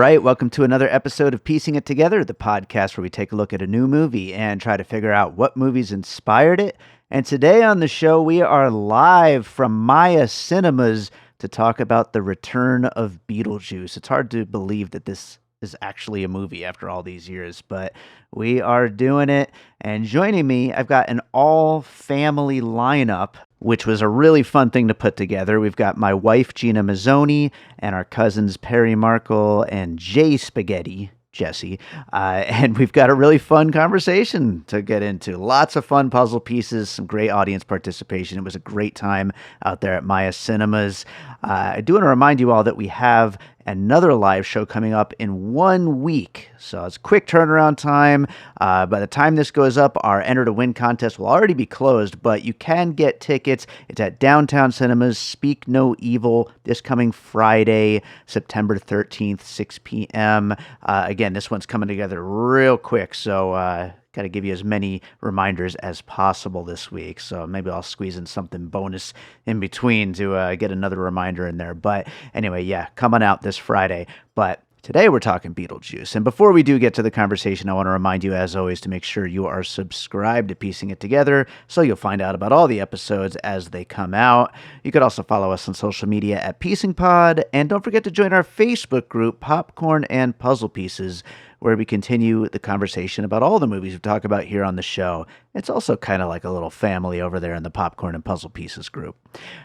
right, welcome to another episode of Piecing It Together, the podcast where we take a look at a new movie and try to figure out what movies inspired it. And today on the show, we are live from Maya Cinemas to talk about the return of Beetlejuice. It's hard to believe that this is actually a movie after all these years, but we are doing it. And joining me, I've got an all-family lineup, which was a really fun thing to put together. We've got my wife, Gina Mizzoni, and our cousins, Perry, Markle, and J Spaghetti, Jesse. And we've got a really fun conversation to get into. Lots of fun puzzle pieces, some great audience participation. It was a great time out there at Maya Cinemas. I do want to remind you all that we have another live show coming up in 1 week. So it's a quick turnaround time. By the time this goes up, our Enter to Win contest will already be closed, but you can get tickets. It's at Downtown Cinemas, Speak No Evil, this coming Friday, September 13th, 6 p.m. Again, this one's coming together real quick, so got to give you as many reminders as possible this week. So maybe I'll squeeze in something bonus in between to get another reminder in there. But anyway, yeah, coming out this Friday. But today we're talking Beetlejuice. And before we do get to the conversation, I want to remind you, as always, to make sure you are subscribed to Piecing It Together so you'll find out about all the episodes as they come out. You could also follow us on social media at Piecing Pod. And don't forget to join our Facebook group, Popcorn and Puzzle Pieces, where we continue the conversation about all the movies we talk about here on the show. It's also kind of like a little family over there in the Popcorn and Puzzle Pieces group.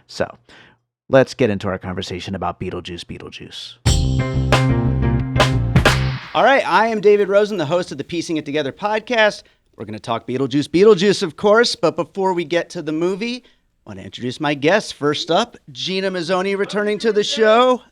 So let's get into our conversation about Beetlejuice Beetlejuice. All right, I am David Rosen, the host of the Piecing It Together podcast. We're going to talk Beetlejuice Beetlejuice, of course, but before we get to the movie, I want to introduce my guests. First up, Gina Mizzoni returning to the show.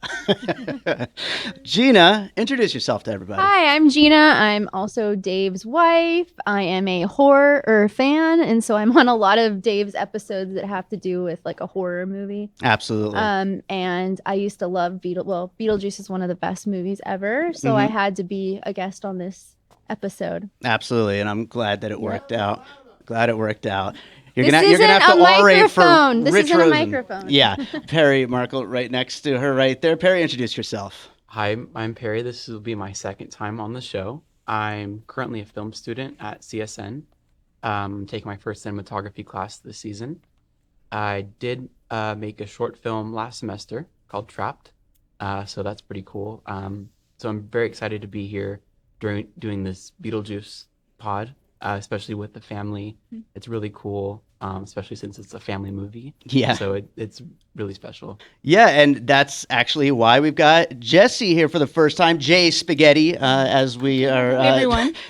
Gina, introduce yourself to everybody. Hi, I'm Gina. I'm also Dave's wife. I am a horror fan, and so I'm on a lot of Dave's episodes that have to do with like a horror movie. Absolutely. And I used to love Beetlejuice is one of the best movies ever, so I had to be a guest on this episode. Absolutely, and I'm glad that it worked out. Glad it worked out. You're This gonna have to orate for This Rich isn't Rosen. a microphone. Yeah, Perry Markle right next to her right there. Perry, introduce yourself. Hi, I'm Perry. This will be my second time on the show. I'm currently a film student at CSN. Taking my first cinematography class this season. I did make a short film last semester called Trapped, so that's pretty cool. So I'm very excited to be here doing this Beetlejuice pod, especially with the family. It's really cool. Especially since it's a family movie. Yeah. So it's really special. Yeah, and that's actually why we've got Jessie here for the first time. J Spaghetti, as we are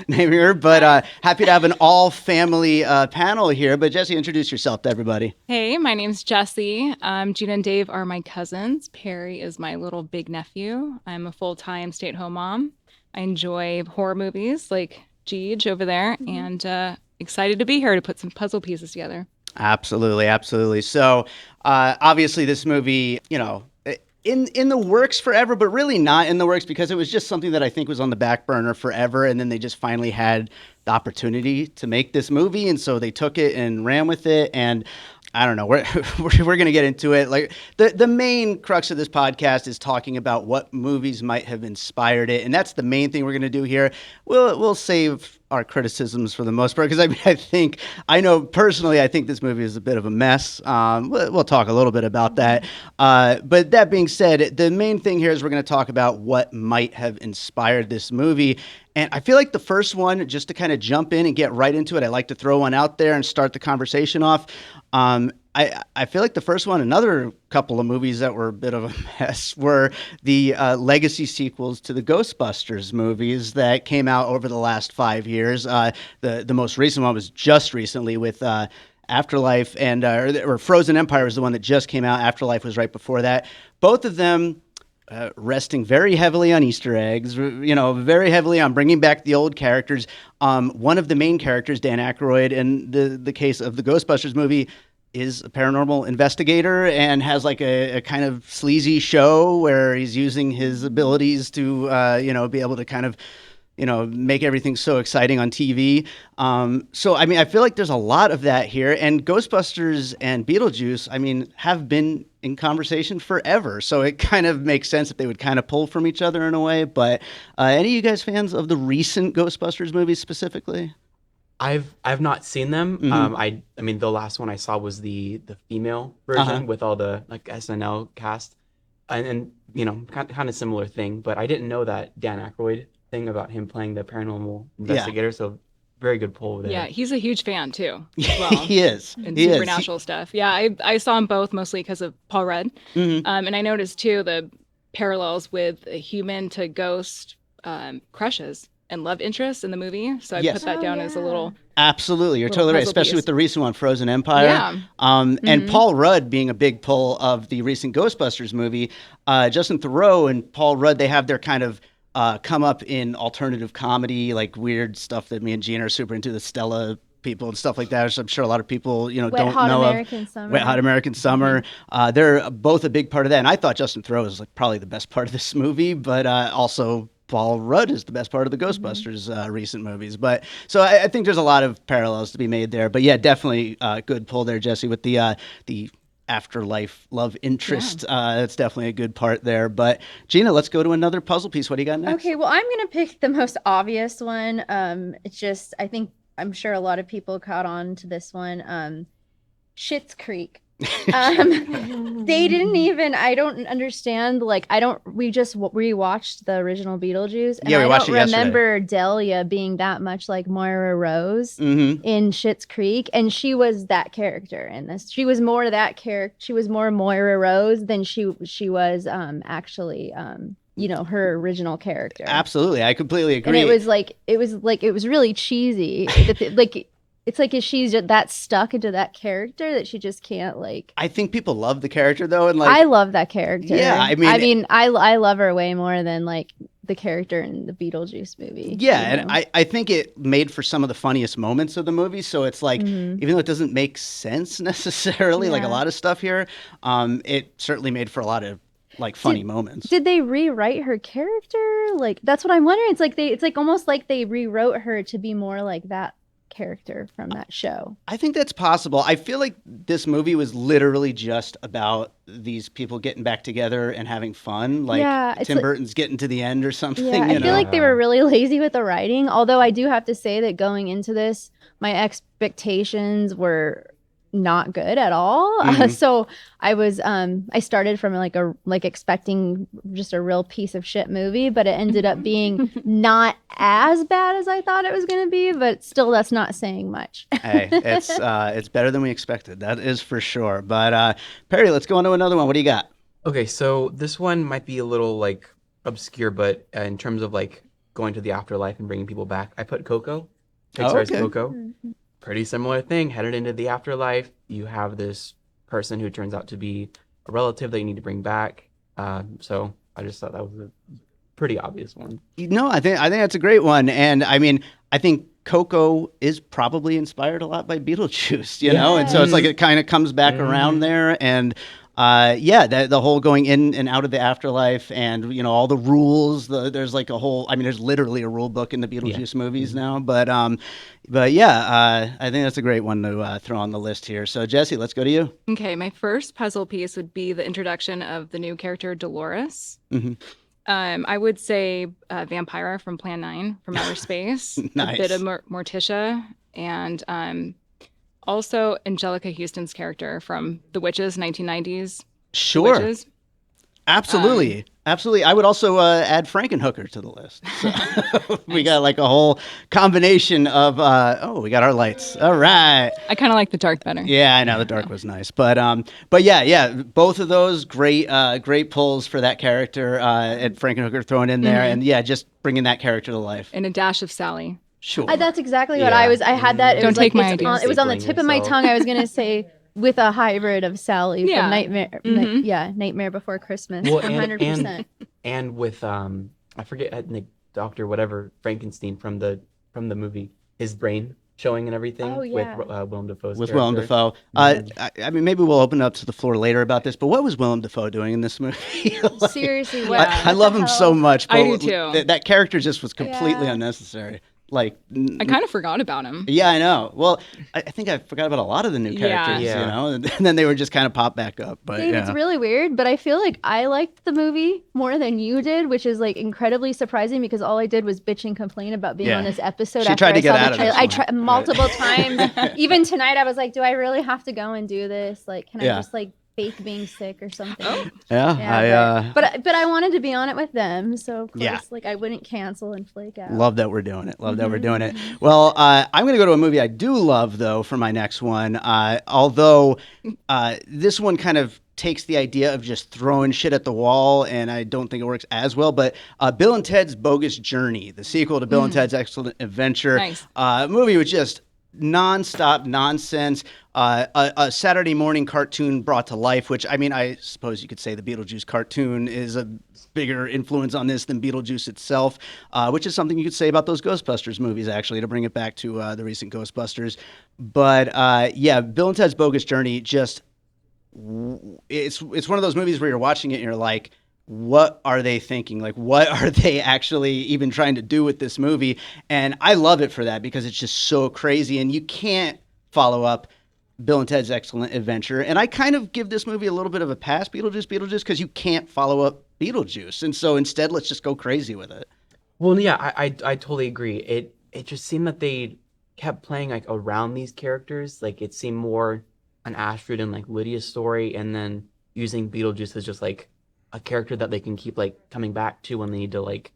naming her. But happy to have an all-family panel here. But Jessie, introduce yourself to everybody. Hey, my name's Jessie. Gina and Dave are my cousins. Perry is my little big nephew. I'm a full-time stay-at-home mom. I enjoy horror movies like Jeej over there, and excited to be here to put some puzzle pieces together. Absolutely, absolutely. So, obviously, this movie, in the works forever, but really not in the works because it was just something that I think was on the back burner forever, and then they just finally had the opportunity to make this movie, and so they took it and ran with it, and I don't know. We're going to get into it. Like the main crux of this podcast is talking about what movies might have inspired it, and that's the main thing we're going to do here. We'll save our criticisms for the most part because I know personally I think this movie is a bit of a mess. We'll talk a little bit about that. But that being said, the main thing here is we're going to talk about what might have inspired this movie. And I feel like the first one, just to kind of jump in and get right into it, I like to throw one out there and start the conversation off. I feel like the first one, another couple of movies that were a bit of a mess, were the legacy sequels to the Ghostbusters movies that came out over the last 5 years. The most recent one was just recently with Afterlife, and or Frozen Empire was the one that just came out. Afterlife was right before that. Both of them resting very heavily on Easter eggs, very heavily on bringing back the old characters. One of the main characters, Dan Aykroyd, in the case of the Ghostbusters movie, is a paranormal investigator and has like a kind of sleazy show where he's using his abilities to, be able to kind of make everything so exciting on TV. So, I mean, I feel like there's a lot of that here. And Ghostbusters and Beetlejuice, I mean, have been in conversation forever. So it kind of makes sense that they would kind of pull from each other in a way. But any of you guys fans of the recent Ghostbusters movies specifically? I've not seen them. Mhm. I mean, the last one I saw was the female version with all the like SNL cast, and kind of similar thing. But I didn't know that Dan Aykroyd thing about him playing the paranormal investigator. So very good pull there. Yeah, he's a huge fan too. As well. He is. And He is. supernatural stuff. Yeah, I saw them both mostly because of Paul Rudd. Mhm. And I noticed too the parallels with a human to ghost crushes and love interests in the movie. So I Yes. put that down as a little. Absolutely. You're Little totally right, puzzle especially piece. with the recent one, Frozen Empire. Yeah. And Paul Rudd being a big pull of the recent Ghostbusters movie. Justin Theroux and Paul Rudd, they have their kind of come up in alternative comedy, like weird stuff that me and Gina are super into, the Stella people and stuff like that, which I'm sure a lot of people, don't Hot know American of. Summer. Wet Hot American Summer. They're both a big part of that. And I thought Justin Theroux was like probably the best part of this movie, but also Paul Rudd is the best part of the Ghostbusters recent movies. But so I think there's a lot of parallels to be made there. But yeah, definitely good pull there, Jesse, with the afterlife love interest. That's definitely a good part there. But Gina, let's go to another puzzle piece. What do you got next? Okay, well, I'm gonna pick the most obvious one. It's just I'm sure a lot of people caught on to this one. Schitt's Creek. They didn't even. I don't understand. We just rewatched the original Beetlejuice, and Yeah, we I watched don't it yesterday. remember Delia being that much like Moira Rose Mm-hmm. in Schitt's Creek, and she was that character in this. She was more that character. She was more Moira Rose than she was actually her original character. Absolutely, I completely agree. And it was really cheesy. It's like, is she that stuck into that character that she just can't like? I think people love the character though, and like I love that character. Yeah, I mean, I love her way more than like the character in the Beetlejuice movie. yeah, and I think it made for some of the funniest moments of the movie. So it's like, even though it doesn't make sense necessarily, like a Yeah. lot of stuff here, it certainly made for a lot of like funny moments. Did they rewrite her character? Like that's what I'm wondering. It's like almost like they rewrote her to be more like that character from that show. I think that's possible. I feel like this movie was literally just about these people getting back together and having fun. Like Yeah, it's Tim like- Burton's getting to the end or something. Yeah, I you feel know? like they were really lazy with the writing. Although I do have to say that going into this, my expectations were not good at all. So I was I started from like expecting just a real piece of shit movie, but it ended up being not as bad as I thought it was going to be. But still, that's not saying much. Hey, it's better than we expected. That is for sure. But Perry, let's go on to another one. What do you got? Okay, so this one might be a little like obscure, but in terms of like going to the afterlife and bringing people back, I put Coco. Pixar's okay. Coco. Pretty similar thing. Headed into the afterlife, you have this person who turns out to be a relative that you need to bring back. So I just thought that was a pretty obvious one. No, I think that's a great one, and I mean, I think Coco is probably inspired a lot by Beetlejuice, you know, and so it's like it kind of comes back around there, and the whole going in and out of the afterlife, and all the rules. There's like a whole. I mean, there's literally a rule book in the Beetlejuice movies now, but yeah, I think that's a great one to throw on the list here. So Jesse, let's go to you. Okay, my first puzzle piece would be the introduction of the new character Dolores. I would say Vampira from Plan 9 from Outer Space, Nice. a bit of Morticia, and also Angelica Houston's character from The Witches, 1990s. Sure. Witches. Absolutely. Absolutely. I would also add Frankenhooker to the list. So we got like a whole combination of, we got our lights. All right. I kind of like the dark better. Yeah, I know the dark was nice. But yeah, both of those great pulls for that character and Frankenhooker thrown in there. And yeah, just bringing that character to life. And a dash of Sally. Sure. That's exactly what Yeah. I had that. It Don't was take like my ideas. it was on the Stapling tip of my yourself. tongue. I was gonna say with a hybrid of Sally Yeah. from Nightmare Before Christmas. Well, 100%. and with I forget Dr. whatever Frankenstein from the movie, his brain showing and everything Oh, yeah. with Willem Dafoe's with character. Willem Dafoe. I mean, maybe we'll open up to the floor later about this, but what was Willem Dafoe doing in this movie? Like, Seriously, Yeah. what I the love him hell? so much, but I do too. that character just was completely Yeah. unnecessary. Like, I kind of forgot about him. yeah, I know. Well, I think I forgot about a lot of the new Yeah. characters, Yeah. you know, and then they were just kind of popped back up. But Dave, yeah. it's really weird, but I feel like I liked the movie more than you did, which is like incredibly surprising because all I did was bitch and complain about being Yeah. on this episode. She after tried to I get saw out the of trailer. this I one. tried multiple times. Even tonight, I was like, "Do I really have to go and do this? Like, can I Yeah. just like fake being sick or something?" Oh. Yeah, but I wanted to be on it with them, so of course, Yeah. like I wouldn't cancel and flake out. Love that we're doing it. Love that we're doing it. Well, I'm going to go to a movie I do love, though, for my next one. Although this one kind of takes the idea of just throwing shit at the wall, and I don't think it works as well. But Bill and Ted's Bogus Journey, the sequel to Bill and Ted's Excellent Adventure, Nice. movie with just nonstop nonsense. A Saturday morning cartoon brought to life, which, I mean, I suppose you could say the Beetlejuice cartoon is a bigger influence on this than Beetlejuice itself, which is something you could say about those Ghostbusters movies, actually, to bring it back to the recent Ghostbusters. But yeah, Bill and Ted's Bogus Journey, just it's one of those movies where you're watching it and you're like, what are they thinking? Like, what are they actually even trying to do with this movie? And I love it for that because it's just so crazy, and you can't follow up Bill and Ted's Excellent Adventure. And I kind of give this movie a little bit of a pass, Beetlejuice, because you can't follow up Beetlejuice. And so instead, let's just go crazy with it. Well, yeah, I totally agree. It just seemed that they kept playing like around these characters. Like it seemed more an Astrid and like Lydia's story, and then using Beetlejuice as just like a character that they can keep like coming back to when they need to like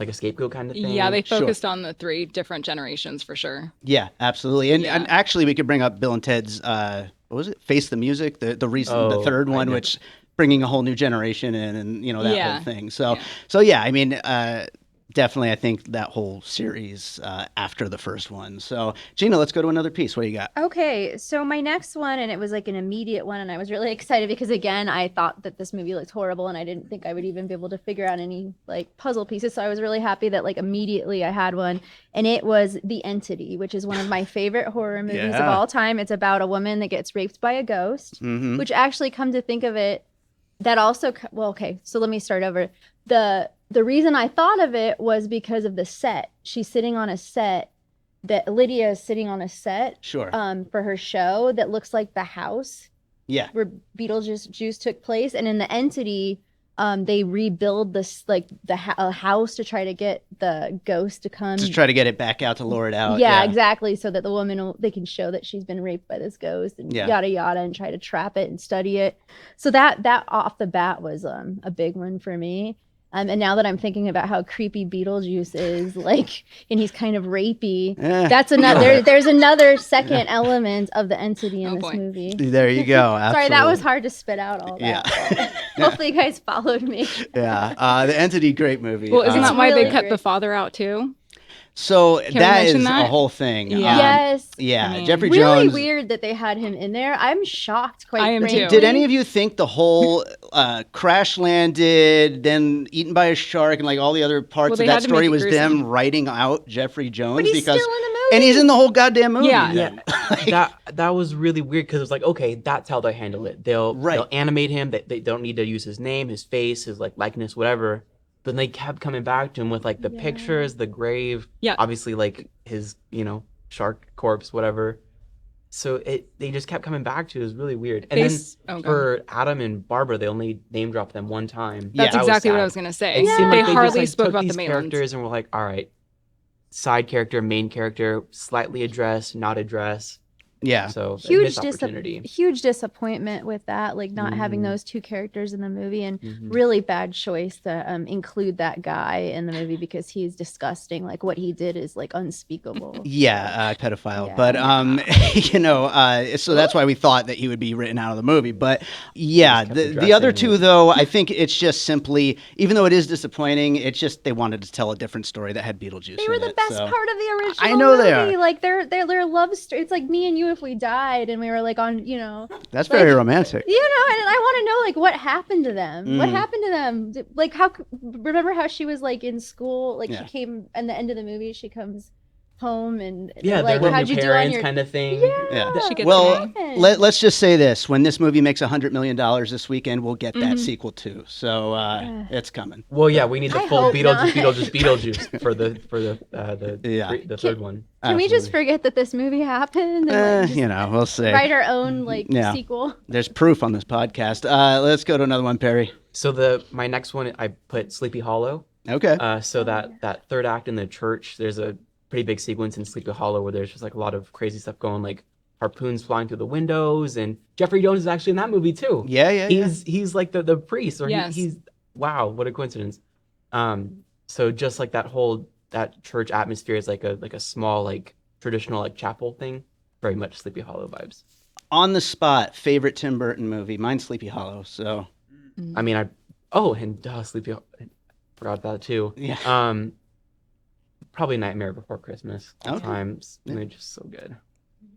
a scapegoat kind of thing. Yeah, they Sure. focused on the 3 different generations for sure. Yeah, absolutely. And, Yeah. and actually, we could bring up Bill and Ted's, what was it? Face the Music, the third one, I which bringing a whole new generation in, and you know that Yeah. whole thing. So, Yeah. so yeah, I mean, definitely, I think that whole series after the first one. So, Gina, let's go to another piece. What do you got? Okay, so my next one, and it was like an immediate one, and I was really excited because again, I thought that this movie looked horrible, and I didn't think I would even be able to figure out any like puzzle pieces. So I was really happy that like immediately I had one, and it was The Entity, which is one of my favorite horror movies of Yeah. all time. It's about a woman that gets raped by a ghost, Mm-hmm. which actually, come to think of it, that also well, okay, so let me start over. The reason I thought of it was because of the set. She's sitting on a set, that Lydia is sitting on a set Sure. for her show that looks like the house Yeah. where Beetlejuice took place, and in The Entity, they rebuild this like a house to try to get the ghost to come. Just try to get it back out to lure it out. Yeah, exactly, so that the woman they can show that she's been raped by this ghost and Yeah. yada yada, and try to trap it and study it. So that off the bat was a big one for me. And now that I'm thinking about how creepy Beetlejuice is, like, and he's kind of rapey, Eh. that's another. There's another second element of The Entity in Oh, this boy. movie. There you go. Sorry, that was Absolutely. hard to spit out all that. Yeah. Hopefully, you guys followed me. Yeah. The Entity, great movie. Well, isn't It's that why really they cut great. the father out too? So we that is mention a that? whole thing. Yeah. Yes. Yeah. I mean, Jeffrey Really Jones. weird that they had him in there. I'm shocked, quite I am frankly. too. Did any of you think the whole crash landed, then eaten by a shark, and like all the other parts Well, of they that had to make story it was gruesome. them writing out Jeffrey Jones? But he's because still in the movie. and he's in the whole goddamn movie. Yeah. then. that was really weird because it was like, okay, that's how they handle it. They'll animate him. They don't need to use his name, his face, his like likeness, whatever. But they kept coming back to him with like the pictures, the grave, Yeah. obviously like his shark corpse, whatever. So they just kept coming back to it. It was really weird. And then for Adam and Barbara, they only name dropped them one time. Yeah. That's That was exactly what sad. I was gonna say. It seemed They like hardly just, like, spoke took about the these main characters ones. and were like, all right, side character, main character, slightly address, not address. Yeah. So Huge missed opportunity. huge disappointment with that, like not having those two characters in the movie, and really bad choice to include that guy in the movie because he's disgusting. Like what he did is like unspeakable. Yeah, pedophile. Yeah. But so that's why we thought that he would be written out of the movie. But yeah, Just kept the other addressing two it. though, I think it's just simply, even though it is disappointing, it's just they wanted to tell a different story that had Beetlejuice. They were in the it, best so. part of the original I know they movie. are. Like their love story. It's like me and you if we died and we were like on, That's very like, romantic. and I want to know like what happened to them. What Mhm. happened to them? Like remember how she was like in school, like Yeah. she came in the end of the movie, she comes home and Yeah, like they're how'd new you do on parents your kind of thing. Yeah. She gets Well, an A. let's just say this: when this movie makes $100 million this weekend, we'll get that Mhm. sequel too. So it's coming. Well, yeah, we need the I full hope Beetlejuice, not. Beetlejuice for the Yeah. the third one. Can we just Absolutely. forget that this movie happened and like just You know, we'll see. write our own like Yeah. sequel? There's proof on this podcast. Let's go to another one, Perry. So my next one, I put Sleepy Hollow. Okay. So that third act in the church, there's a pretty big sequence in Sleepy Hollow where there's just like a lot of crazy stuff going, like harpoons flying through the windows, and Jeffrey Jones is actually in that movie too. Yeah. He's like the priest, or Yes. he's wow, what a coincidence. So just like that church atmosphere is like a small like traditional like chapel thing, very much Sleepy Hollow vibes. On the spot, favorite Tim Burton movie? Mine's Sleepy Hollow. So I mean, Sleepy Hollow, I forgot that too. yeah. Probably Nightmare Before Christmas. All Okay. times, Yeah. they're just so good.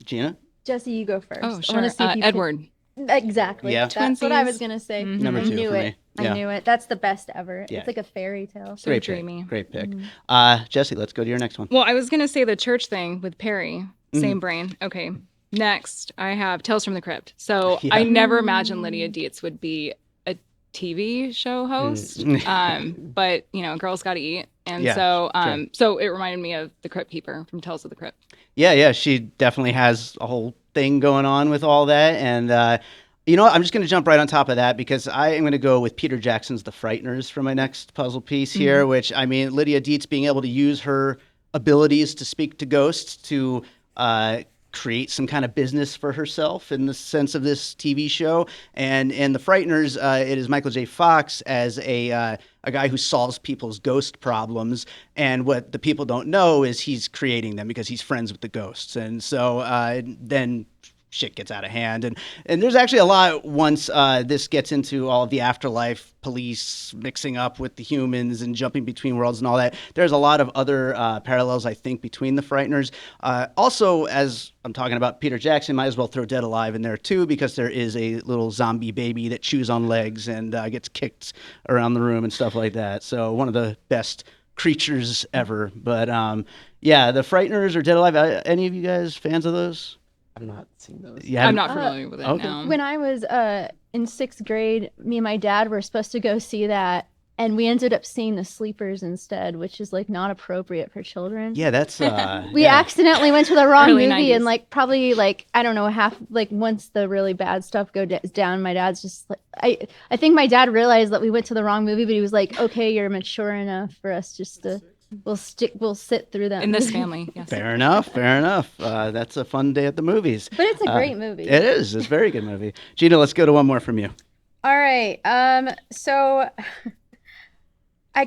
Gina, Jesse, you go first. Oh, I wanna sure. see if you Edward. Exactly. Yeah. That's what I Twinsies. was gonna say. Mhm. number I 2 knew for it. me. I Yeah. knew it. That's the best ever. Yeah. It's like a fairy tale. So Great dreamy. pick. Great pick. Mhm. Jesse, let's go to your next one. Well, I was going to say the church thing with Perry. Mhm. Same brain. Okay. Next, I have Tales from the Crypt. So Yeah. I never imagined Lydia Dietz would be a TV show host. But, girls got to eat. And Yeah, so it reminded me of the Crypt Keeper from Tales of the Crypt. Yeah. She definitely has a whole thing going on with all that. And, I'm just going to jump right on top of that because I am going to go with Peter Jackson's The Frighteners for my next puzzle piece here, which, I mean, Lydia Dietz being able to use her abilities to speak to ghosts to create some kind of business for herself in the sense of this TV show. And in The Frighteners, it is Michael J. Fox as a guy who solves people's ghost problems. And what the people don't know is he's creating them because he's friends with the ghosts. And so then shit gets out of hand. And there's actually a lot once this gets into all of the afterlife police mixing up with the humans and jumping between worlds and all that. There's a lot of other parallels, I think, between the Frighteners. Also, as I'm talking about Peter Jackson, might as well throw Dead Alive in there too, because there is a little zombie baby that chews on legs and gets kicked around the room and stuff like that. So one of the best creatures ever. But yeah, the Frighteners or Dead Alive, any of you guys fans of those? I've not seen those. Yeah, I'm not familiar with it okay. now. When I was in 6th grade, me and my dad were supposed to go see that, and we ended up seeing The Sleepers instead, which is like not appropriate for children. Yeah, that's We yeah. accidentally went to the wrong Early movie 90s. and like probably like I don't know once the really bad stuff goes down, my dad's just like I think my dad realized that we went to the wrong movie, but he was like, okay, you're mature enough for us just to we'll sit through that In this movie." family, yes. Fair enough. That's a fun day at the movies. But it's a great movie. It is. It's a very good movie. Gina, let's go to one more from you. All right. So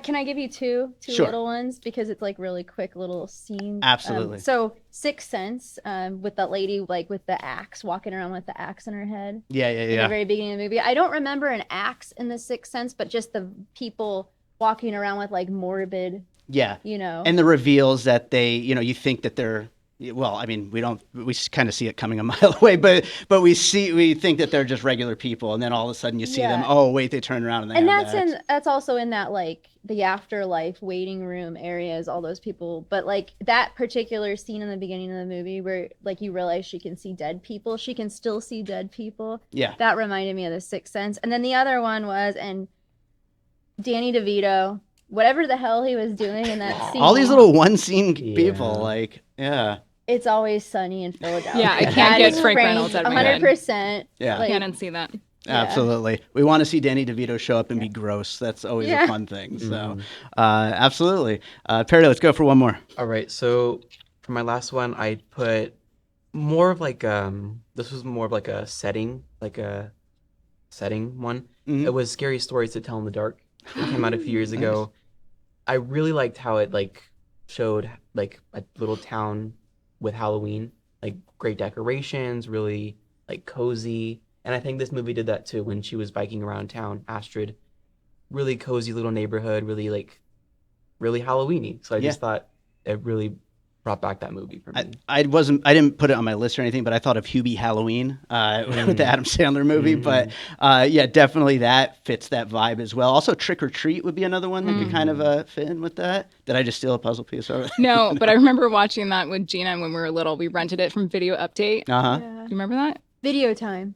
can I give you two Sure. little ones because it's like really quick little scenes. Absolutely. So Sixth Sense, with that lady like with the axe walking around with the axe in her head. Yeah. In the very beginning of the movie. I don't remember an axe in the Sixth Sense, but just the people walking around with like morbid, Yeah. And And the reveals that they, you think that they're, well, I mean, we kind of see it coming a mile away, but we think that they're just regular people, and then all of a sudden you see them. Yeah. Oh, wait, they turn around and they have that's also in that like the afterlife waiting room areas, all those people. But like that particular scene in the beginning of the movie where like you realize she can see dead people, she can still see dead people. Yeah. That reminded me of the Sixth Sense. And then the other one was Danny DeVito, whatever the hell he was doing in that scene. All these little one scene Yeah. people, like, yeah. It's Always Sunny in Philadelphia. Yeah, I can't That get is Frank framed Reynolds out of my head. 100%. Yeah. Like, Can't unsee that. Yeah. Absolutely. We want to see Danny DeVito show up and be gross. That's always a Yeah. fun thing. So, absolutely. Perry, let's go for one more. All right, so for my last one, I put more of like this was more of like a setting one. Mhm. It was Scary Stories to Tell in the Dark. It came out a few years ago. I really liked how it like showed like a little town with Halloween, like great decorations, really like cozy. And I think this movie did that too when she was biking around town. Astrid, really cozy little neighborhood, really Halloweeny. So I just thought it really brought back that movie for me. I didn't put it on my list or anything, but I thought of Hubie Halloween with the Adam Sandler movie. But yeah, definitely that fits that vibe as well. Also, Trick or Treat would be another one that could kind of fit in with that. Did I just steal a puzzle piece? No, but I remember watching that with Gina when we were little. We rented it from Video Update. Uh-huh. Do you remember that? Video Time.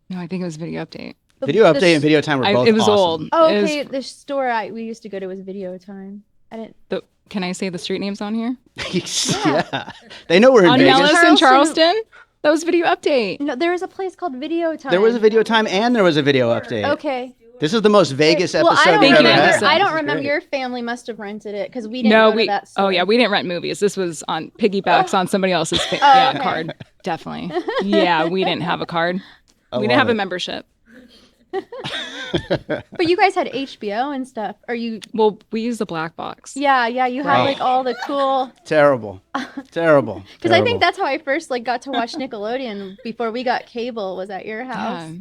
No, I think it was Video Update. Video Update and Video Time were both It was awesome. old. Oh, It was- okay. The store we used to go to was Video Time. I didn't. Can I say the street names on here? Yeah. They know we're in On Vegas. Nellis and Charleston? That was Video Update. No, there was a place called Video Time. There was a Video Time and there was a Video Update. Okay. This is the most Vegas Well, episode I don't we've ever remember. had. I don't This is remember. great. Your family must have rented it because we didn't No, go to that store. Oh yeah, we didn't rent movies. This was on piggybacks on somebody else's okay. card. Definitely. Yeah, we didn't have a card. We didn't have a membership. But you guys had HBO and stuff. Or you? Well, we used the black box. Yeah. You had like all the cool. Terrible. Because I think that's how I first got to watch Nickelodeon before we got cable. Was at your house.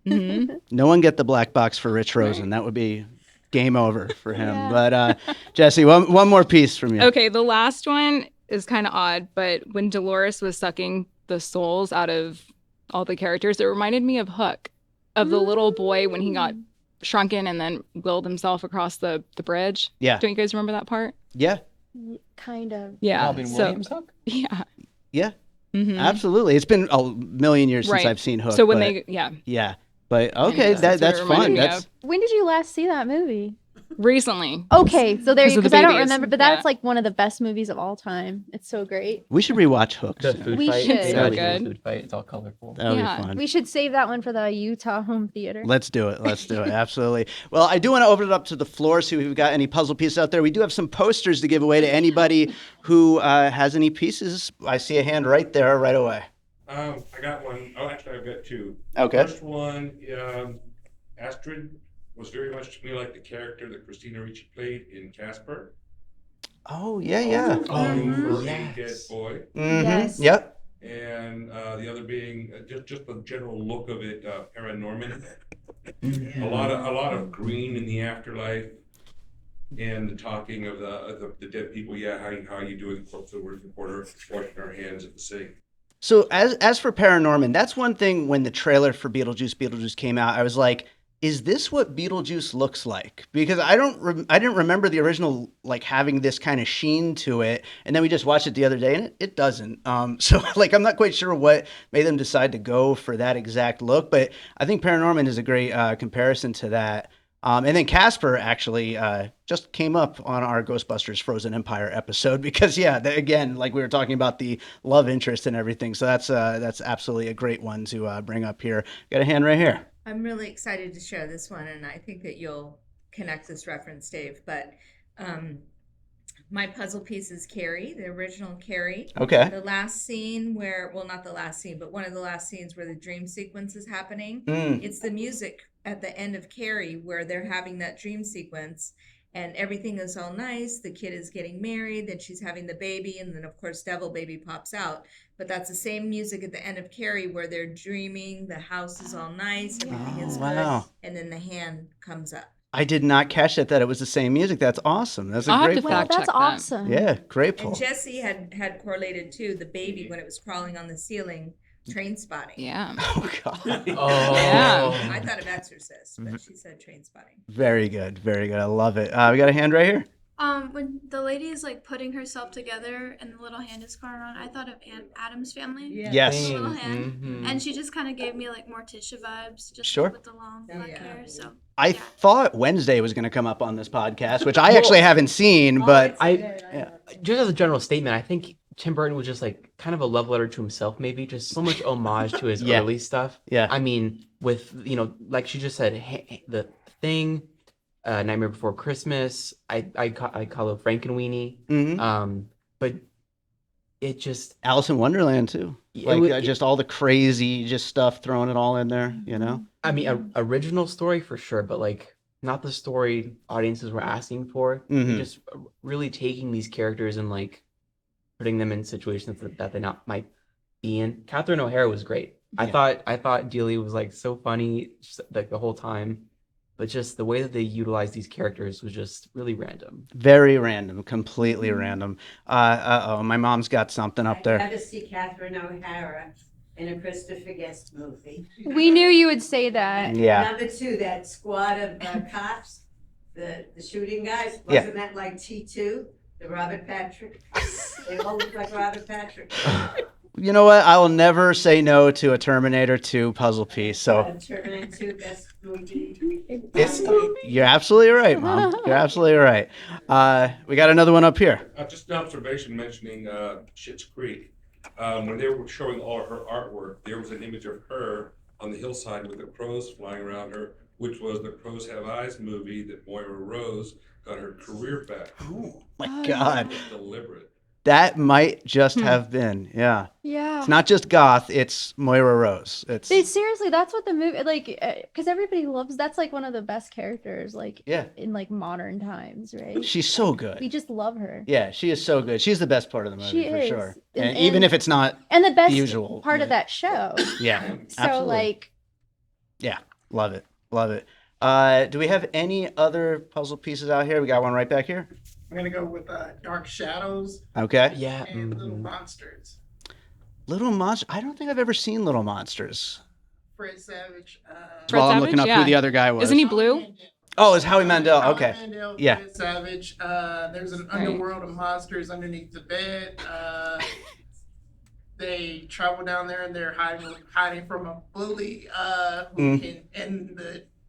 Yeah. Mm-hmm. No one get the black box for Rich Rosen. That would be game over for him. Yeah. But Jesse, one more piece from you. Okay, the last one is kind of odd, but when Dolores was sucking the souls out of all the characters, it reminded me of Hook, of the little boy when he got shrunken and then willed himself across the bridge. Yeah. Don't you guys remember that part? Yeah. Kind of. Yeah. Robin Williams Hook? Yeah. Yeah. Mm-hmm. Absolutely. It's been a million years since Right. I've seen Hook. So when but yeah, but okay, that's what that's it reminded fun. me That's When did you last see that movie? recently. Okay, so there you Because of the because I don't babies. remember, but Yeah. that's like one of the best movies of all time. It's so great. we should rewatch Hook. The soon. food We fight. should. the So original good. Food fight. It's all colorful. That would Yeah. be fun. We should save that one for the Utah home theater. Let's do it. Absolutely. Well, I do want to open it up to the floor, see if we've got any puzzle pieces out there. We do have some posters to give away to anybody who has any pieces. I see a hand right there, right away. I got one. Oh, actually, I've got two. Okay. First one, Astrid was very much to me like the character that Christina Ricci played in Casper. Oh, yeah. Looking for a yes. dead boy. Mm-hmm. Yes. Yep. And the other being just the general look of it, paranorman. A lot of green in the afterlife, and the talking of the dead people. Yeah, how you doing? Corpse reporter washing our hands at the sink. So as for Paranorman, that's one thing when the trailer for Beetlejuice came out, I was like, is this what Beetlejuice looks like? Because I didn't remember the original like having this kind of sheen to it, and then we just watched it the other day and it doesn't. So like I'm not quite sure what made them decide to go for that exact look, but I think Paranorman is a great comparison to that. And then Casper actually just came up on our Ghostbusters Frozen Empire episode because, again, like we were talking about the love interest and everything. So that's absolutely a great one to bring up here. Got a hand right here. I'm really excited to share this one, and I think that you'll connect this reference, Dave. But my puzzle piece is Carrie, the original Carrie. Okay. The last scene not the last scene, but one of the last scenes where the dream sequence is happening. It's the music at the end of Carrie where they're having that dream sequence and everything is all nice. The kid is getting married, then she's having the baby, and then of course Devil Baby pops out. But that's the same music at the end of Carrie where they're dreaming, the house is all nice, everything is wow. good, and then the hand comes up. I did not catch that it was the same music. That's awesome. That's a I'll have great to pull. Wow, fact that's check that. awesome. Yeah, great pull. And Jesse had correlated too, the baby when it was crawling on the ceiling, train spotting. Yeah. Oh, God. Oh. Yeah. I thought of Exorcist, but she said train spotting. Very good. Very good. I love it. We got a hand right here. When the lady is like putting herself together and the little hand is going on, I thought of Aunt Adam's Family. Yes. The little hand. Mhm. And she just kind of gave me like Morticia vibes, just Sure. with the long black hair. So I yeah. thought Wednesday was going to come up on this podcast, which I actually haven't seen, but Just as a general statement, I think Tim Burton was just like kind of a love letter to himself, maybe just so much homage to his Yeah. early stuff. Yeah. I mean, with like she just said, the Thing, Nightmare Before Christmas. I call it Frankenweenie. Mhm. But it just Alice in Wonderland too. It Like just all the crazy just stuff, throwing it all in there, you know? I mean, original story for sure, but like not the story audiences were asking for. Mhm. Just really taking these characters and like putting them in situations that they not might be in. Catherine O'Hara was great. Yeah. I thought Dealey was like so funny like the whole time. but just the way that they utilized these characters was just really random. Very random, completely random. My mom's got something up I'd there. rather see Catherine O'Hara in a Christopher Guest movie. We knew you would say that. Yeah. Number two, that squad of cops, the shooting guys, Yeah. wasn't that like T2, the Robert Patrick? They all look like Robert Patrick. You know what? I will never say no to a Terminator 2 puzzle piece. So Terminator 2, best movie. you're absolutely right, Mom. You're absolutely right. We got another one up here. Just an observation mentioning Schitt's Creek. When they were showing all her artwork, there was an image of her on the hillside with the crows flying around her, which was the Crows Have Eyes movie that Moira Rose got her career back. Oh my God. It was deliberate. That might just have been, yeah. Yeah. It's not just Gough, it's Moira Rose. It's Seriously, that's what the movie, like, because everybody loves, that's like one of the best characters, like, Yeah. in like modern times, right? She's so good. We just love her. Yeah, she is so good. She's the best part of the movie She for is. sure. And- And even and- if it's not, And the best usual, part yeah. of that show. yeah. So, absolutely. like, Yeah, love it. Love it. Do we have any other puzzle pieces out here? We got one right back here. I'm gonna go with Dark Shadows Okay. Yeah. and Little Monsters. Little Monsters. I don't think I've ever seen Little Monsters. Fred Savage. Fred Well, I'm Savage? looking up who Yeah. the other guy was. Isn't he blue? Oh, it's Howie Mandel. Howie Okay. Mandel, Yeah. Fred Savage. There's an underworld of monsters underneath the bed. They travel down there and they're hiding from a bully who can. And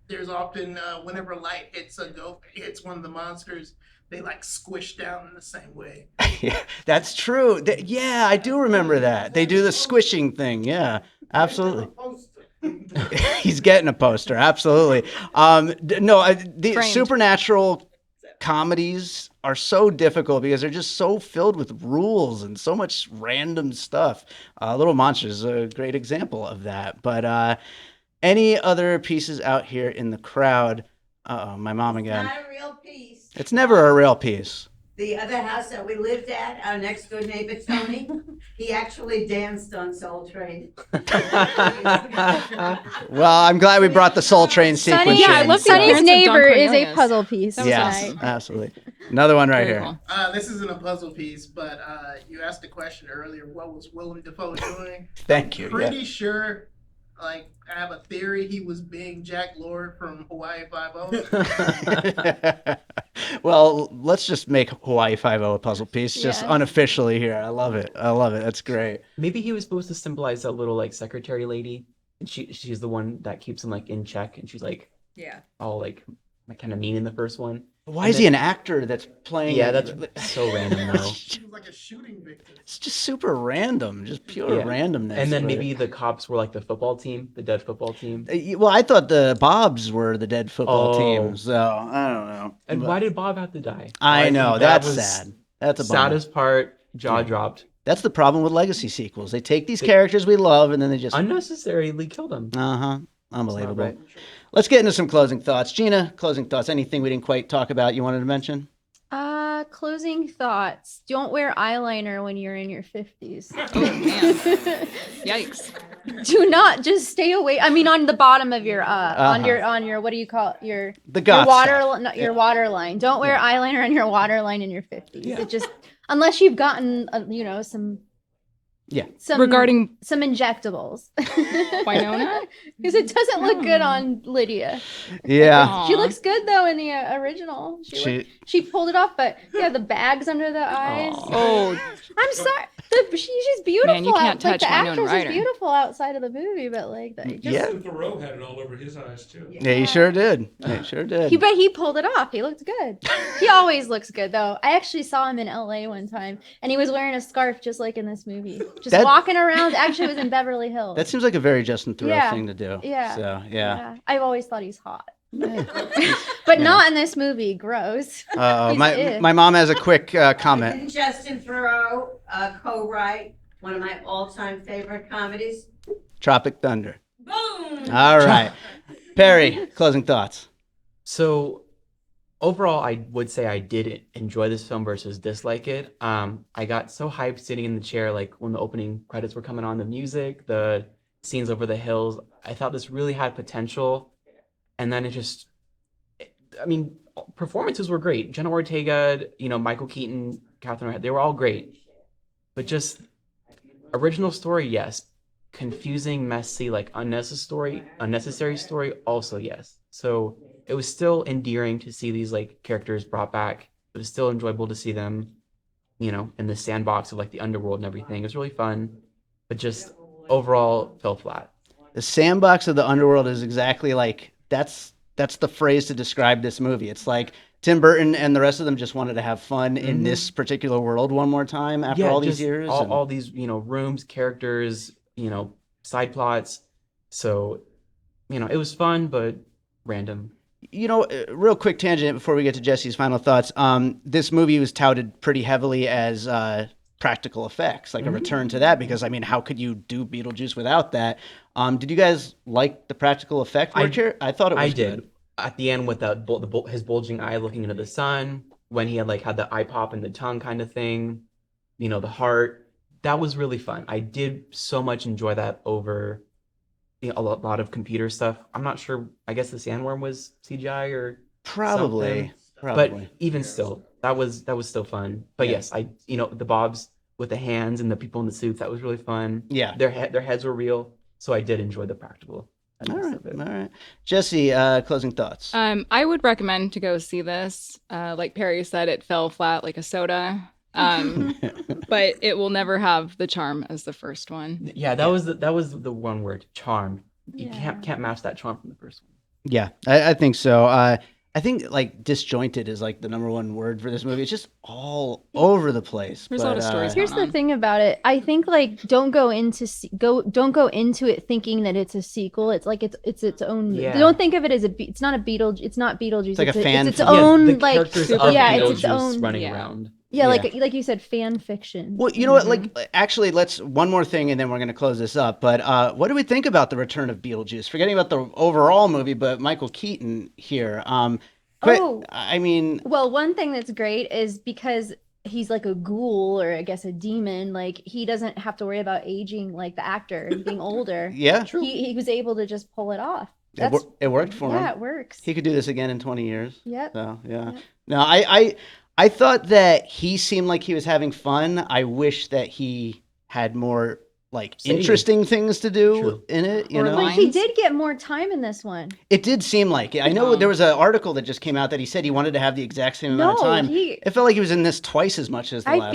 there's often whenever light hits one of the monsters, they like squish down in the same way. Yeah, that's true. Yeah, I do remember that. They do the squishing thing. Yeah, absolutely. He's getting a poster. Absolutely. The Framed. supernatural comedies are so difficult because they're just so filled with rules and so much random stuff. Little Monsters is a great example of that. But any other pieces out here in the crowd? My mom again. Not a real piece. It's never a real piece. The other house that we lived at, our next door neighbor Tony, he actually danced on Soul Train. Well, I'm glad we brought the Soul Train sequence. Sunny, in. I love the Sunny's appearance of Don neighbor is a Cornelius. puzzle piece. That was Yes, tonight. absolutely. Another one right Very here. cool. This isn't a puzzle piece, but you asked a question earlier. What was Willem Dafoe doing? Thank you. Yeah. Pretty sure, like, I have a theory he was being Jack Lord from Hawaii Five-0. Well, let's just make Hawaii Five-0 a puzzle piece, just Yeah. unofficially here. I love it. I love it. That's great. Maybe he was supposed to symbolize that little like secretary lady, and she's the one that keeps him like in check, and she's like Yeah. all like kind of mean in the first one. Why is he an actor that's playing? Yeah, that's so random though. He was like a shooting victim. It's just super random, just pure Yeah. randomness. And then but- maybe the cops were like the football team, the dead football team. Well, I thought the Bobs were the dead football Oh. team, so I don't know. And But- why did Bob have to die? I Like, know that that's was sad. That's a bummer. Saddest part, jaw dropped. That's the problem with legacy sequels. They take these characters we love and then they just Unnecessarily killed him. unbelievable. right. Let's get into some closing thoughts. Gina, closing thoughts. Anything we didn't quite talk about you wanted to mention? Closing thoughts. Don't wear eyeliner when you're in your 50s. Oh, man. Yikes. Do not just stay away. I mean, on the bottom of your on your what do you call it? Your The your goth water stuff. not your water line. Don't wear eyeliner on your water line in your 50s. It just unless you've gotten some Yeah. Regarding some injectables. Winona? Because it doesn't look good on Lydia. Yeah. Aw. She looks good though in the original. She pulled it off, but yeah, the bags under the eyes. Oh, I'm sorry. She's beautiful. Man, you can't like, touch the Winona actress Ryder. is beautiful outside of the movie, but like that. Yeah. Theroux had it all over his eyes too. Yeah, he sure did. He sure did. He pulled it off. He looked good. He always looks good though. I actually saw him in LA one time and he was wearing a scarf just like in this movie. Just That- walking around. Actually it was in Beverly Hills. That seems like a very Justin Theroux Yeah. thing to do. Yeah. So, yeah. I've always thought he's hot. But not in this movie. Gross. He's My it. my mom has a quick comment. Didn't Justin Theroux co-write one of my all-time favorite comedies? Tropic Thunder. Boom! All right. Perry, closing thoughts. So overall, I would say I did enjoy this film versus dislike it. I got so hyped sitting in the chair, like when the opening credits were coming on, the music, the scenes over the hills. I thought this really had potential, and then it just I mean, performances were great. Jenna Ortega, Michael Keaton, Catherine, they were all great. But just original story, yes. Confusing, messy, like unnecessary story, also yes. So it was still endearing to see these like characters brought back. It was still enjoyable to see them, in the sandbox of like the underworld and everything. It was really fun, but just overall fell flat. The sandbox of the underworld is exactly like that's the phrase to describe this movie. It's like Tim Burton and the rest of them just wanted to have fun in this particular world one more time after all these years. All these, rooms, characters, side plots. So, it was fun, but random. Real quick tangent before we get to Jesse's final thoughts. This movie was touted pretty heavily as practical effects, like a return to that, because, I mean, how could you do Beetlejuice without that? Did you guys like the practical effect work here? I thought it was good. Did. At the end with his bulging eye looking into the sun, when he had the eye pop and the tongue kind of thing, the heart, that was really fun. I did so much enjoy that over a lot of computer stuff. I'm not sure. I guess the sandworm was CGI or probably. But even still, that was still fun. But yes, the bobs with the hands and the people in the suits, that was really fun. Yeah, their heads were real, so I did enjoy the practical. All right. Jesse, closing thoughts. I would recommend to go see this. Like Perry said, it fell flat like a soda. But it will never have the charm as the first one. Yeah, that was the one word, charm. You can't match that charm from the first one. Yeah, I think so. I think disjointed is the number one word for this movie. It's just all over the place. There's a lot of stories. Here's the thing about it. I think don't go into it thinking that it's a sequel. It's its own. Yeah. Don't think of it as it's not Beetlejuice. It's not Beetlejuice. It's like a fan. It's its own the characters of it's Beetlejuice its own running around. Yeah, like you said, fan fiction. Well, you know what? Actually, let's one more thing, and then we're going to close this up. But what do we think about the return of Beetlejuice? Forgetting about the overall movie, but Michael Keaton here. I mean, well, one thing that's great is because he's like a ghoul, or I guess a demon. He doesn't have to worry about aging like the actor and being older. Yeah, true. He was able to just pull it off. It worked for him. Yeah, it works. He could do this again in 20 years. Yep. So yeah. Yep. No, I thought that he seemed like he was having fun. I wish that he had more interesting things to do in it. You know, he did get more time in this one. It did seem like it. I know there was an article that just came out that he said he wanted to have the exact same amount of time. It felt like he was in this twice as much as the last one.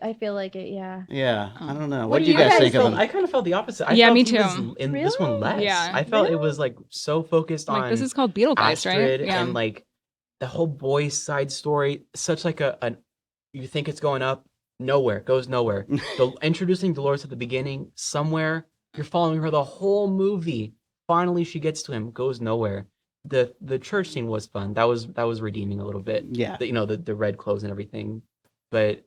I feel like it. Yeah. Yeah. I don't know. What do you guys think of him? I kind of felt the opposite. I felt me too. In this one less. Yeah. I felt it was so focused on. This is called Beetlejuice, Alfred, right? Yeah. And the whole boy's side story, such you think it's going up, goes nowhere. Introducing Dolores at the beginning, somewhere, you're following her the whole movie. Finally, she gets to him, goes nowhere. The church scene was fun. That was redeeming a little bit. Yeah. The red clothes and everything. But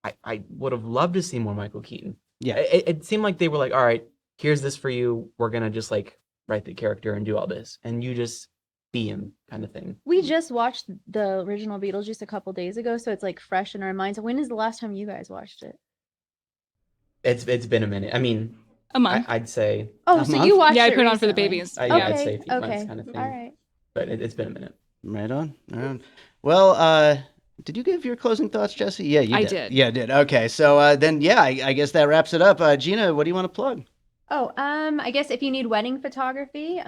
I would have loved to see more Michael Keaton. Yeah. It seemed like they were all right, here's this for you. We're gonna just write the character and do all this, and you just be him, kind of thing. We just watched the original Beetlejuice a couple days ago, so it's fresh in our minds. When is the last time you guys watched it? It's been a minute. I mean, a month. I'd say. Oh, so you watched it? Yeah, I put it on for the recently. babies. I'd say a few months, kind of thing. All right. But it's been a minute. Right on. Right on. Well, did you give your closing thoughts, Jesse? Yeah, you did. I did. Yeah, I did. Okay, so then, I guess that wraps it up. Gina, what do you want to plug? Oh, I guess if you need wedding photography,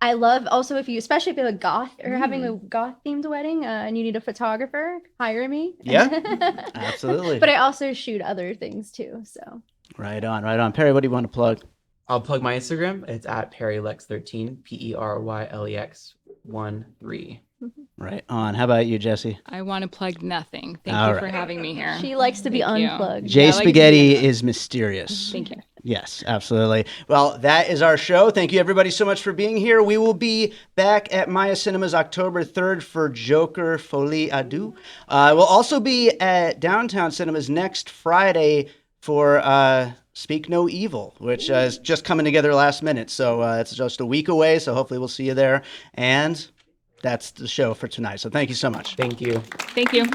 I love also especially if you have a goth or having a goth themed wedding and you need a photographer, hire me. Yeah, absolutely. But I also shoot other things too. So. Right on. Perry, what do you want to plug? I'll plug my Instagram. It's at PerryLex13, PERYLEX13. Right on. How about you, Jesse? I want to plug nothing. Thank you for having me here. She likes to be unplugged. J Spaghetti is mysterious. Thank you. Yes, absolutely. Well, that is our show. Thank you, everybody, so much for being here. We will be back at Maya Cinemas October 3rd for Joker Folie à Deux. We'll also be at Downtown Cinemas next Friday for Speak No Evil, which is just coming together last minute. So it's just a week away, so hopefully we'll see you there. And that's the show for tonight. So thank you so much. Thank you. Thank you.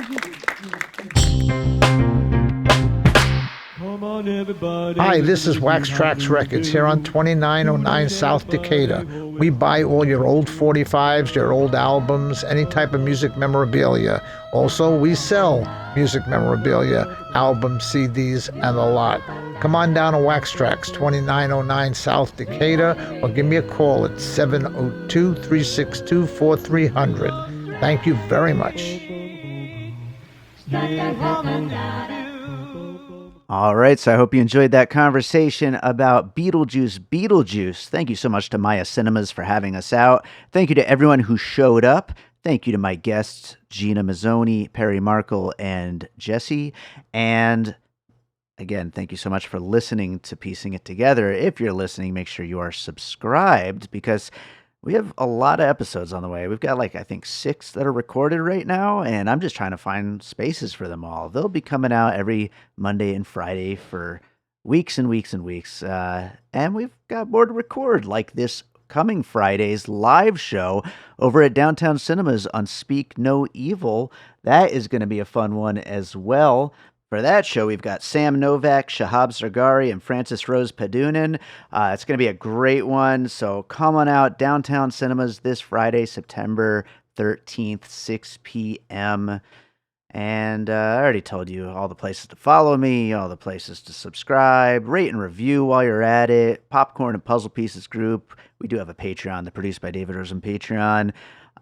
Hi, this is Wax Trax Records here on 2909 South Decatur We buy all your old 45s, your old albums, any type of music memorabilia. Also, we sell music memorabilia, albums, CDs, and a lot. Come on down to Wax Tracks, 2909 South Decatur, or give me a call at 702-362-4300. Thank you very much. All right, so I hope you enjoyed that conversation about Beetlejuice Beetlejuice. Thank you so much to Maya Cinemas for having us out. Thank you to everyone who showed up. Thank you to my guests, Gina Mizzoni, Perry Markle, and Jesse. And again, thank you so much for listening to Piecing It Together. If you're listening, make sure you are subscribed because we have a lot of episodes on the way. We've got I think 6 that are recorded right now, and I'm just trying to find spaces for them all. They'll be coming out every Monday and Friday for weeks and weeks and weeks. And we've got more to record, like this coming Friday's live show over at Downtown Cinemas on Speak No Evil. That is going to be a fun one as well. For that show, we've got Sam Novak, Shahab Sargari, and Francis Rose Padunin. It's going to be a great one, so come on out, Downtown Cinemas, this Friday, September 13th, 6 p.m. And I already told you all the places to follow me, all the places to subscribe, rate and review while you're at it. Popcorn and Puzzle Pieces group. We do have a Patreon, the Produced by David Rosen Patreon.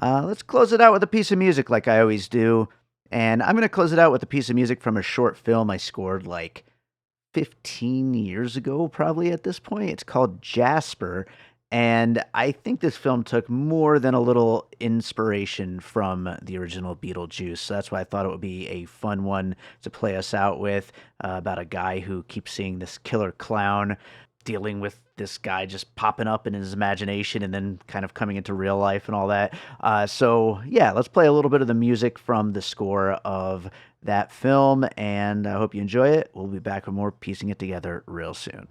Let's close it out with a piece of music like I always do. And I'm going to close it out with a piece of music from a short film I scored 15 years ago, probably at this point. It's called Jasper. And I think this film took more than a little inspiration from the original Beetlejuice. So that's why I thought it would be a fun one to play us out with, about a guy who keeps seeing this killer clown dealing with this guy just popping up in his imagination and then kind of coming into real life and all that. So yeah, let's play a little bit of the music from the score of that film, and I hope you enjoy it. We'll be back with more Piecing It Together real soon.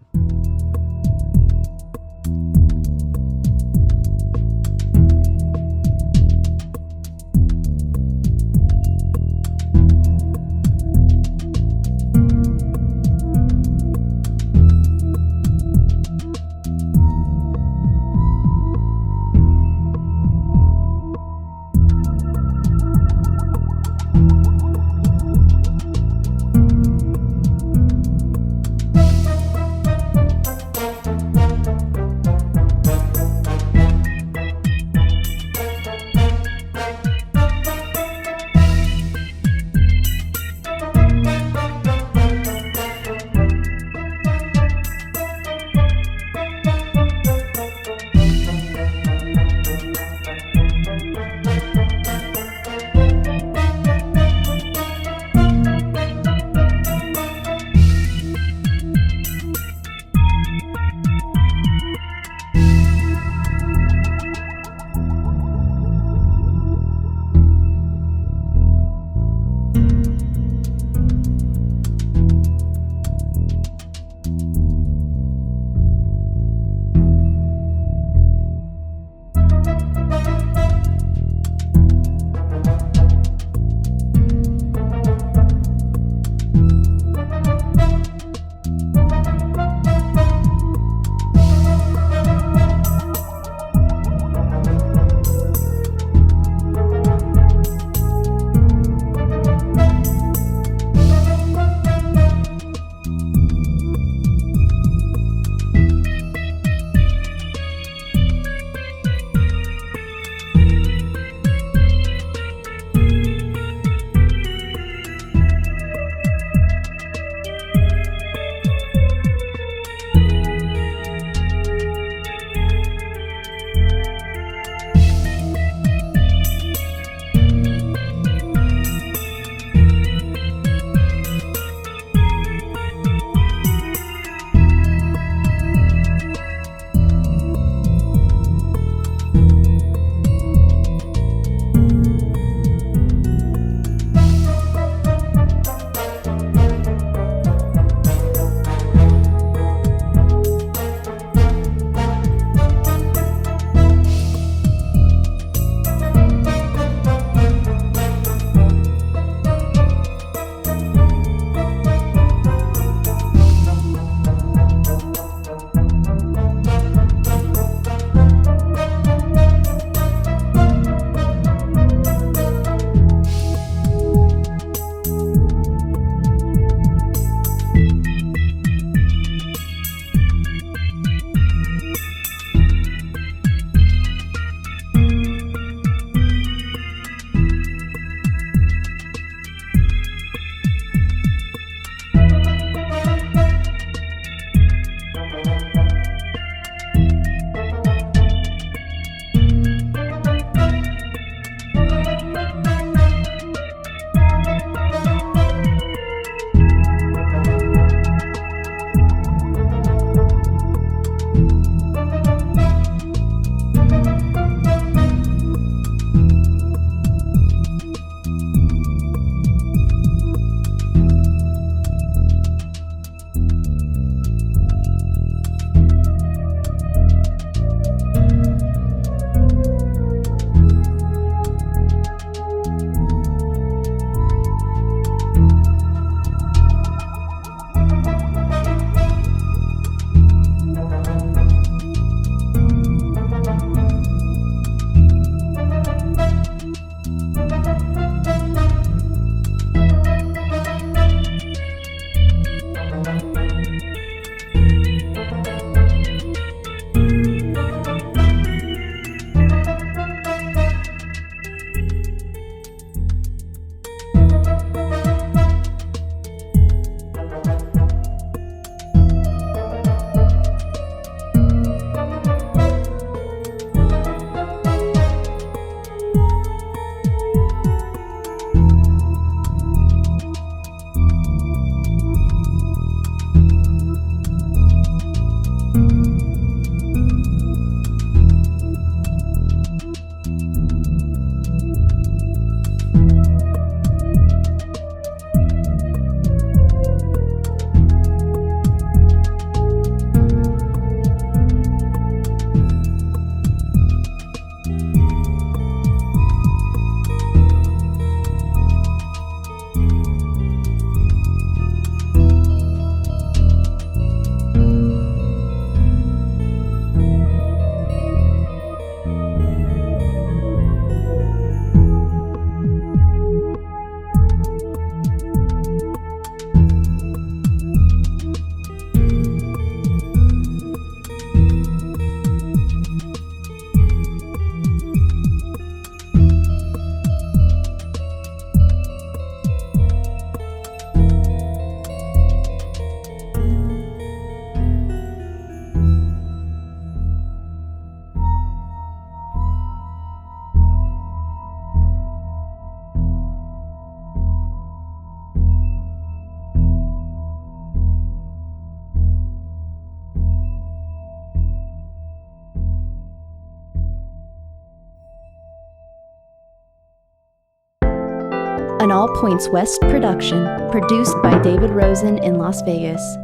An All Points West production, produced by David Rosen in Las Vegas.